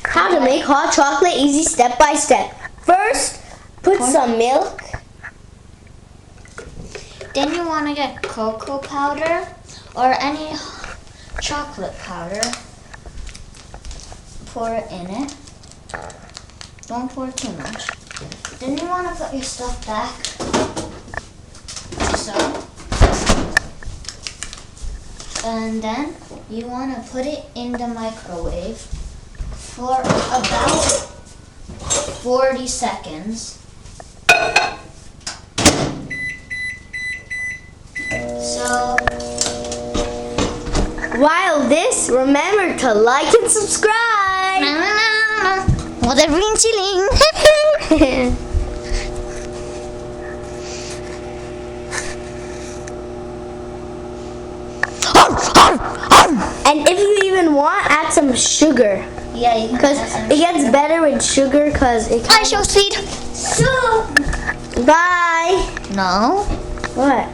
How to make hot chocolate easy step by step. First, put some milk. Then you want to get cocoa powder or any chocolate powder. Pour it in it. Don't pour too much. Then you want to put your stuff back. So. And then you want to put it in the microwave for about 40 seconds. So, While this, remember to like and subscribe. whatever you're chilling. And if you even want, add some sugar. Yeah, you can. Because it gets better with sugar because it Hi, show sweet. Bye. No. What?